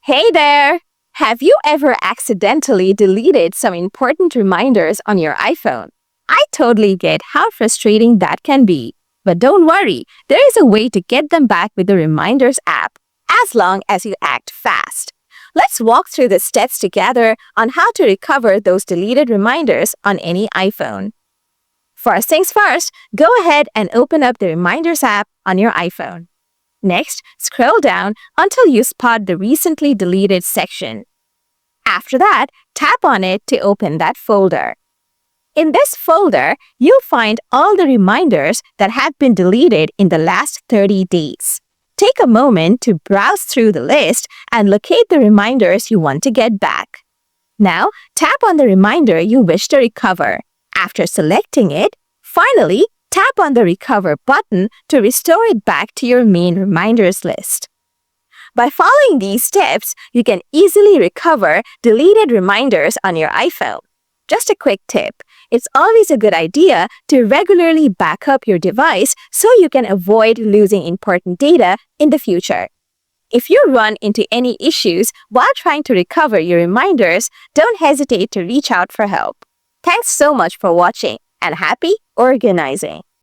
Hey there! Have you ever accidentally deleted some important reminders on your iPhone? I totally get how frustrating that can be. But don't worry, there is a way to get them back with the Reminders app, as long as you act fast. Let's walk through the steps together on how to recover those deleted reminders on any iPhone. First things first, go ahead and open up the Reminders app on your iPhone. Next, scroll down until you spot the recently deleted section. After that, tap on it to open that folder. In this folder, you'll find all the reminders that have been deleted in the last 30 days. Take a moment to browse through the list and locate the reminders you want to get back. Now, tap on the reminder you wish to recover. After selecting it, finally, tap on the Recover button to restore it back to your main reminders list. By following these steps, you can easily recover deleted reminders on your iPhone. Just a quick tip, it's always a good idea to regularly back up your device so you can avoid losing important data in the future. If you run into any issues while trying to recover your reminders, don't hesitate to reach out for help. Thanks so much for watching and happy organizing!